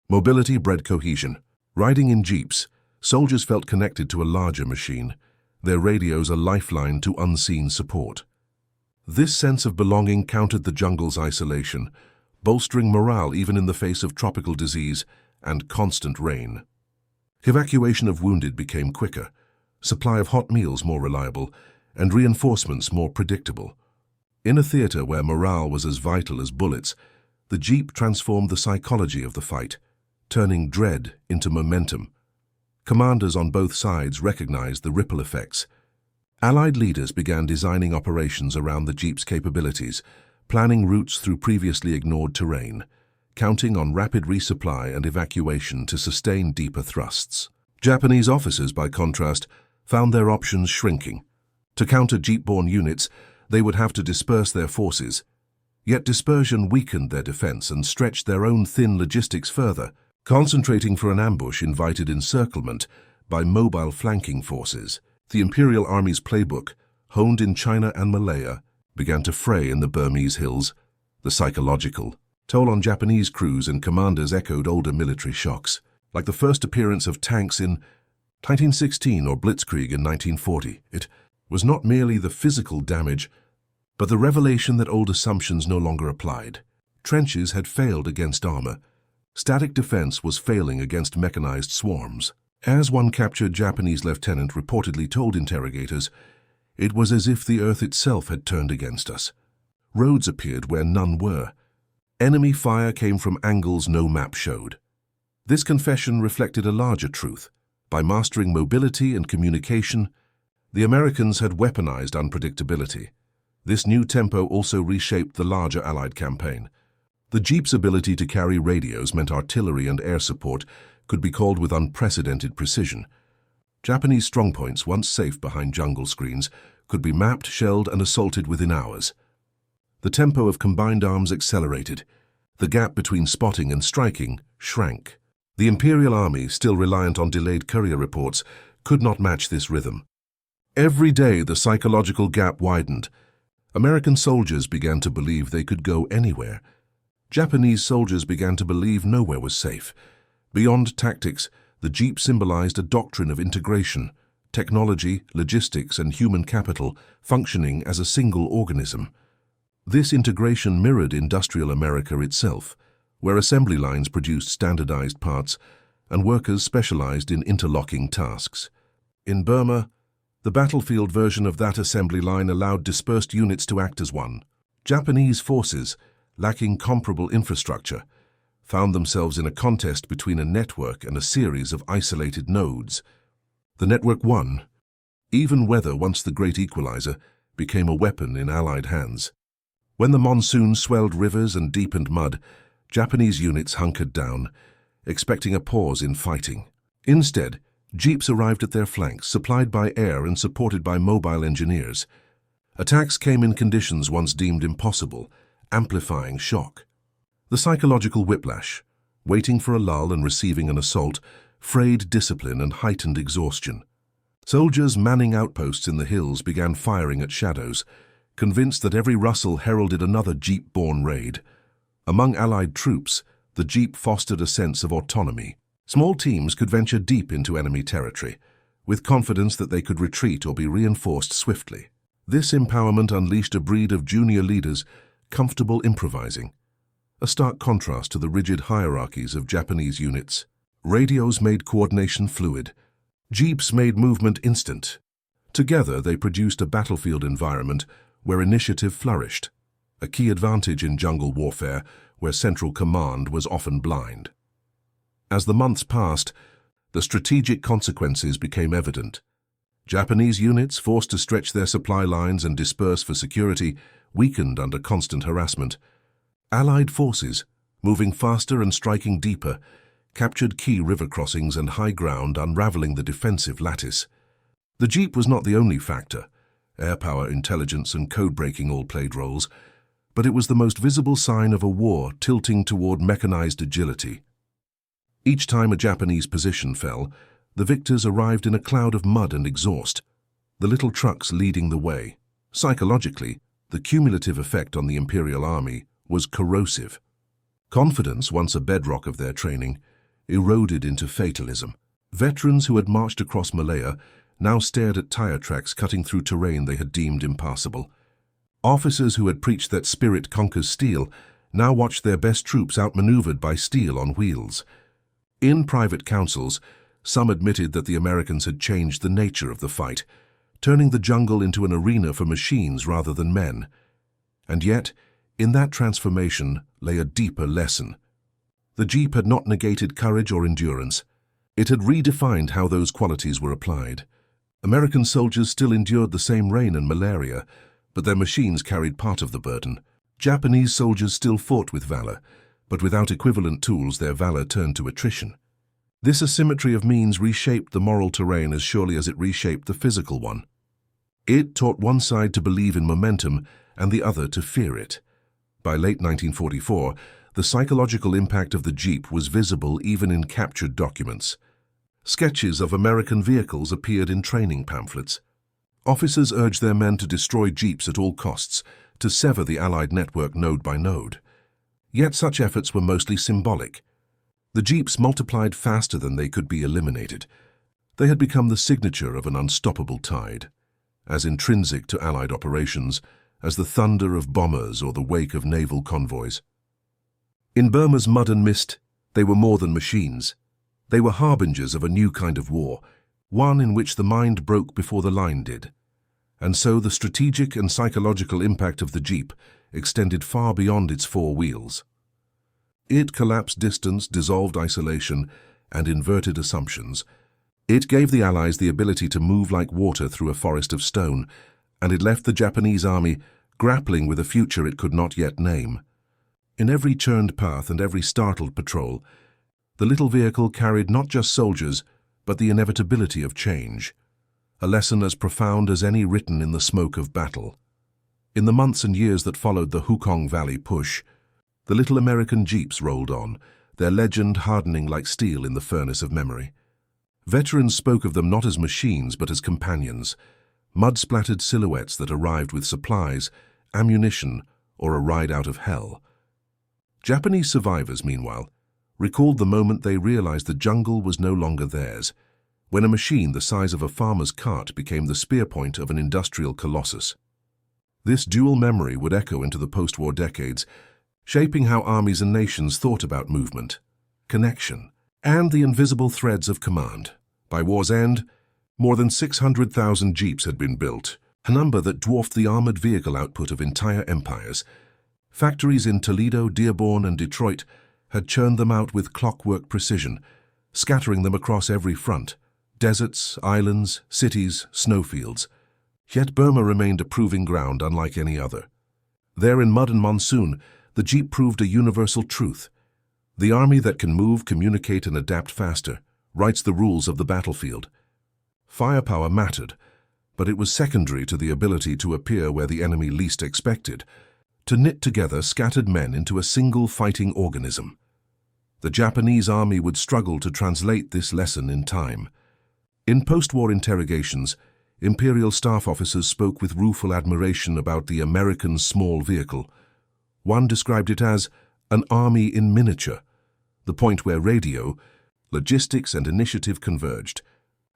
Mobility bred cohesion. Riding in jeeps, soldiers felt connected to a larger machine, their radios a lifeline to unseen support. This sense of belonging countered the jungle's isolation, bolstering morale even in the face of tropical disease and constant rain. Evacuation of wounded became quicker, supply of hot meals more reliable, and reinforcements more predictable. In a theater where morale was as vital as bullets, the jeep transformed the psychology of the fight, turning dread into momentum. Commanders on both sides recognized the ripple effects. Allied leaders began designing operations around the jeep's capabilities, planning routes through previously ignored terrain, counting on rapid resupply and evacuation to sustain deeper thrusts. Japanese officers, by contrast, found their options shrinking. To counter jeep-borne units, they would have to disperse their forces. Yet dispersion weakened their defense and stretched their own thin logistics further. Concentrating for an ambush invited encirclement by mobile flanking forces. The Imperial Army's playbook, honed in China and Malaya, began to fray in the Burmese hills. The psychological toll on Japanese crews and commanders echoed older military shocks, like the first appearance of tanks in 1916 or Blitzkrieg in 1940. It was not merely the physical damage, but the revelation that old assumptions no longer applied. Trenches had failed against armor. Static defense was failing against mechanized swarms. As one captured Japanese lieutenant reportedly told interrogators, it was as if the earth itself had turned against us. Roads appeared where none were. Enemy fire came from angles no map showed. This confession reflected a larger truth. By mastering mobility and communication, the Americans had weaponized unpredictability. This new tempo also reshaped the larger Allied campaign. The jeep's ability to carry radios meant artillery and air support could be called with unprecedented precision. Japanese strongpoints, once safe behind jungle screens, could be mapped, shelled, and assaulted within hours. The tempo of combined arms accelerated. The gap between spotting and striking shrank. The Imperial Army, still reliant on delayed courier reports, could not match this rhythm. Every day the psychological gap widened. American soldiers began to believe they could go anywhere. Japanese soldiers began to believe nowhere was safe. Beyond tactics, the jeep symbolized a doctrine of integration, technology, logistics, and human capital functioning as a single organism. This integration mirrored industrial America itself, where assembly lines produced standardized parts and workers specialized in interlocking tasks. In Burma, the battlefield version of that assembly line allowed dispersed units to act as one. Japanese forces, lacking comparable infrastructure, found themselves in a contest between a network and a series of isolated nodes. The network won, even whether once the great equalizer became a weapon in Allied hands. When the monsoon swelled rivers and deepened mud, Japanese units hunkered down, expecting a pause in fighting. Instead, jeeps arrived at their flanks, supplied by air and supported by mobile engineers. Attacks came in conditions once deemed impossible, amplifying shock. The psychological whiplash, waiting for a lull and receiving an assault, frayed discipline and heightened exhaustion. Soldiers manning outposts in the hills began firing at shadows, convinced that every rustle heralded another jeep-borne raid. Among Allied troops, the jeep fostered a sense of autonomy. Small teams could venture deep into enemy territory, with confidence that they could retreat or be reinforced swiftly. This empowerment unleashed a breed of junior leaders comfortable improvising, a stark contrast to the rigid hierarchies of Japanese units. Radios made coordination fluid. Jeeps made movement instant. Together, they produced a battlefield environment where initiative flourished, a key advantage in jungle warfare where central command was often blind. As the months passed, the strategic consequences became evident. Japanese units, forced to stretch their supply lines and disperse for security, weakened under constant harassment. Allied forces, moving faster and striking deeper, captured key river crossings and high ground, unraveling the defensive lattice. The Jeep was not the only factor. Air power, intelligence, and code-breaking all played roles, but it was the most visible sign of a war tilting toward mechanized agility. Each time a Japanese position fell, the victors arrived in a cloud of mud and exhaust, the little trucks leading the way. Psychologically, the cumulative effect on the Imperial Army was corrosive. Confidence, once a bedrock of their training, eroded into fatalism. Veterans who had marched across Malaya now stared at tire tracks cutting through terrain they had deemed impassable. Officers who had preached that spirit conquers steel now watched their best troops outmaneuvered by steel on wheels. In private councils, some admitted that the Americans had changed the nature of the fight, turning the jungle into an arena for machines rather than men. And yet, in that transformation lay a deeper lesson. The Jeep had not negated courage or endurance. It had redefined how those qualities were applied. American soldiers still endured the same rain and malaria, but their machines carried part of the burden. Japanese soldiers still fought with valor, but without equivalent tools their valor turned to attrition. This asymmetry of means reshaped the moral terrain as surely as it reshaped the physical one. It taught one side to believe in momentum and the other to fear it. By late 1944, the psychological impact of the Jeep was visible even in captured documents. Sketches of American vehicles appeared in training pamphlets. Officers urged their men to destroy Jeeps at all costs, to sever the Allied network node by node. Yet such efforts were mostly symbolic. The Jeeps multiplied faster than they could be eliminated. They had become the signature of an unstoppable tide, as intrinsic to Allied operations as the thunder of bombers or the wake of naval convoys. In Burma's mud and mist, they were more than machines. They were harbingers of a new kind of war, one in which the mind broke before the line did. And so the strategic and psychological impact of the Jeep extended far beyond its four wheels. It collapsed distance, dissolved isolation, and inverted assumptions. It gave the Allies the ability to move like water through a forest of stone, and it left the Japanese army grappling with a future it could not yet name. In every churned path and every startled patrol, the little vehicle carried not just soldiers, but the inevitability of change, a lesson as profound as any written in the smoke of battle. In the months and years that followed the Hukong Valley push, the little American Jeeps rolled on, their legend hardening like steel in the furnace of memory. Veterans spoke of them not as machines but as companions, mud-splattered silhouettes that arrived with supplies, ammunition, or a ride out of hell. Japanese survivors, meanwhile, recalled the moment they realized the jungle was no longer theirs, when a machine the size of a farmer's cart became the spear point of an industrial colossus. This dual memory would echo into the post-war decades, shaping how armies and nations thought about movement, connection, and the invisible threads of command. By war's end, more than 600,000 Jeeps had been built, a number that dwarfed the armored vehicle output of entire empires. Factories in Toledo, Dearborn, and Detroit had churned them out with clockwork precision, scattering them across every front: deserts, islands, cities, snowfields. Yet Burma remained a proving ground unlike any other. There in mud and monsoon, the Jeep proved a universal truth. The army that can move, communicate, and adapt faster writes the rules of the battlefield. Firepower mattered, but it was secondary to the ability to appear where the enemy least expected, to knit together scattered men into a single fighting organism. The Japanese army would struggle to translate this lesson in time. In post-war interrogations, Imperial staff officers spoke with rueful admiration about the American small vehicle. One described it as an army in miniature, the point where radio, logistics, and initiative converged.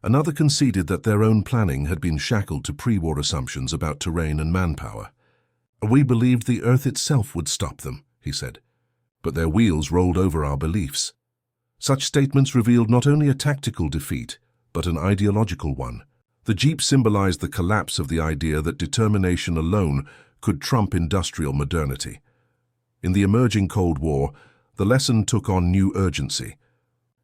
Another conceded that their own planning had been shackled to pre-war assumptions about terrain and manpower. "We believed the earth itself would stop them," he said, "but their wheels rolled over our beliefs." Such statements revealed not only a tactical defeat, but an ideological one. The Jeep symbolized the collapse of the idea that determination alone could trump industrial modernity. In the emerging Cold War, the lesson took on new urgency.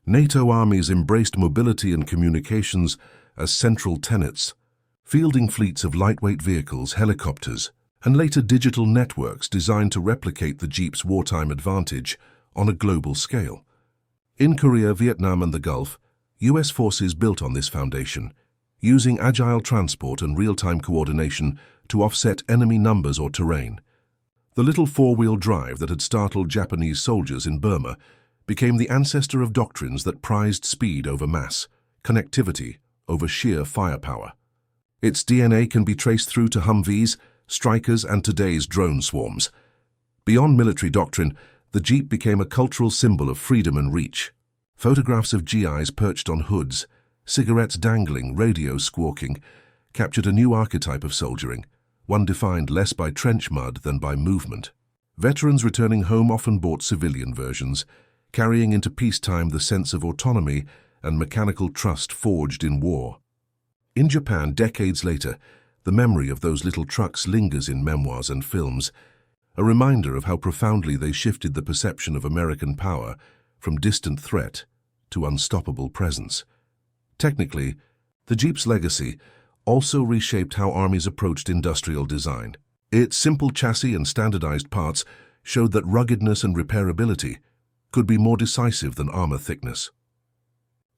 NATO armies embraced mobility and communications as central tenets, fielding fleets of lightweight vehicles, helicopters, and later digital networks designed to replicate the Jeep's wartime advantage on a global scale. In Korea, Vietnam, and the Gulf, US forces built on this foundation, using agile transport and real-time coordination to offset enemy numbers or terrain. The little four-wheel drive that had startled Japanese soldiers in Burma became the ancestor of doctrines that prized speed over mass, connectivity over sheer firepower. Its DNA can be traced through to Humvees, Strykers, and today's drone swarms. Beyond military doctrine, the Jeep became a cultural symbol of freedom and reach. Photographs of GIs perched on hoods, cigarettes dangling, radios squawking, captured a new archetype of soldiering, one defined less by trench mud than by movement. Veterans returning home often bought civilian versions, carrying into peacetime the sense of autonomy and mechanical trust forged in war. In Japan, decades later, the memory of those little trucks lingers in memoirs and films, a reminder of how profoundly they shifted the perception of American power from distant threat to unstoppable presence. Technically, the Jeep's legacy also reshaped how armies approached industrial design. Its simple chassis and standardized parts showed that ruggedness and repairability could be more decisive than armor thickness.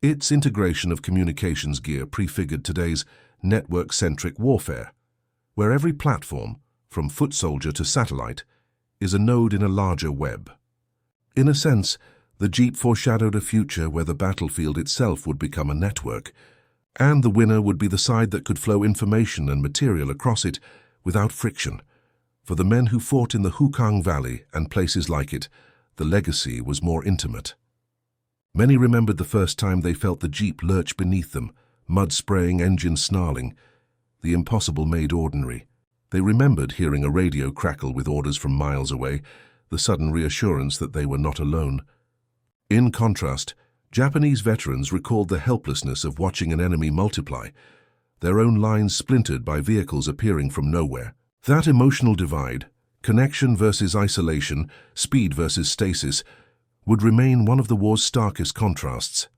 Its integration of communications gear prefigured today's network-centric warfare, where every platform, from foot soldier to satellite, is a node in a larger web. In a sense, the Jeep foreshadowed a future where the battlefield itself would become a network, and the winner would be the side that could flow information and material across it without friction. For the men who fought in the Hukang Valley and places like it, the legacy was more intimate. Many remembered the first time they felt the Jeep lurch beneath them, mud spraying, engine snarling. The impossible made ordinary. They remembered hearing a radio crackle with orders from miles away, the sudden reassurance that they were not alone. In contrast, Japanese veterans recalled the helplessness of watching an enemy multiply, their own lines splintered by vehicles appearing from nowhere. That emotional divide, connection versus isolation, speed versus stasis, would remain one of the war's starkest contrasts.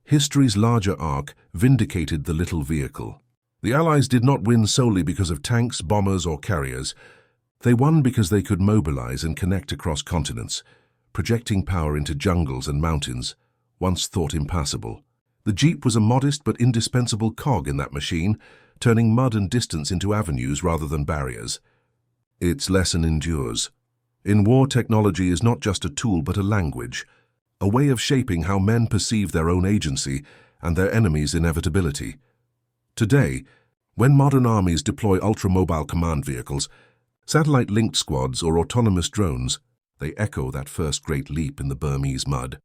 History's larger arc vindicated the little vehicle. The Allies did not win solely because of tanks, bombers, or carriers. They won because they could mobilize and connect across continents, projecting power into jungles and mountains, once thought impassable. The Jeep was a modest but indispensable cog in that machine, turning mud and distance into avenues rather than barriers. Its lesson endures. In war, technology is not just a tool but a language, a way of shaping how men perceive their own agency and their enemies' inevitability. Today, when modern armies deploy ultra-mobile command vehicles, satellite-linked squads, or autonomous drones, they echo that first great leap in the Burmese mud.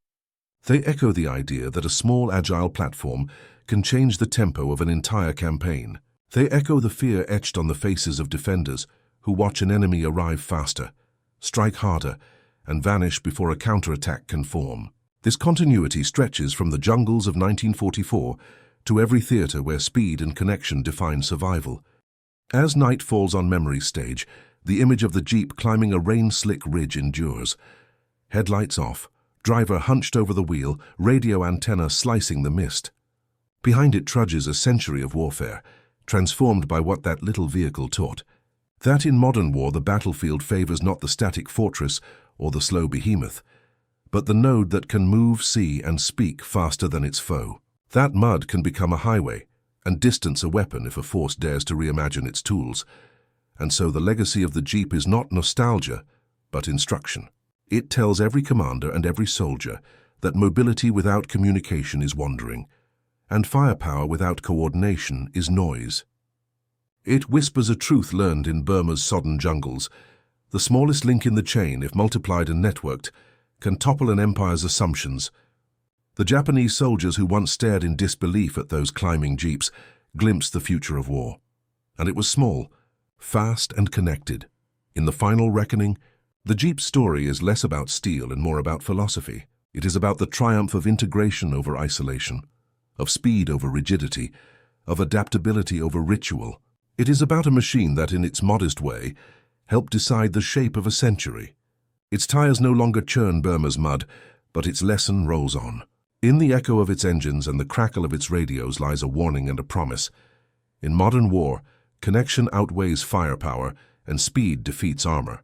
They echo the idea that a small, agile platform can change the tempo of an entire campaign. They echo the fear etched on the faces of defenders who watch an enemy arrive faster, strike harder, and vanish before a counterattack can form. This continuity stretches from the jungles of 1944 to every theater where speed and connection define survival. As night falls on memory's stage, the image of the Jeep climbing a rain-slick ridge endures. Headlights off, driver hunched over the wheel, radio antenna slicing the mist. Behind it trudges a century of warfare, transformed by what that little vehicle taught. That in modern war the battlefield favors not the static fortress or the slow behemoth, but the node that can move, see, and speak faster than its foe. That mud can become a highway, and distance a weapon if a force dares to reimagine its tools. And so the legacy of the Jeep is not nostalgia, but instruction. It tells every commander and every soldier that mobility without communication is wandering, and firepower without coordination is noise. It whispers a truth learned in Burma's sodden jungles. The smallest link in the chain, if multiplied and networked, can topple an empire's assumptions. The Japanese soldiers who once stared in disbelief at those climbing Jeeps glimpsed the future of war. And it was small, fast and connected. In the final reckoning, the Jeep's story is less about steel and more about philosophy. It is about the triumph of integration over isolation, of speed over rigidity, of adaptability over ritual. It is about a machine that, in its modest way, helped decide the shape of a century. Its tires no longer churn Burma's mud, but its lesson rolls on. In the echo of its engines and the crackle of its radios lies a warning and a promise. In modern war, connection outweighs firepower, and speed defeats armor.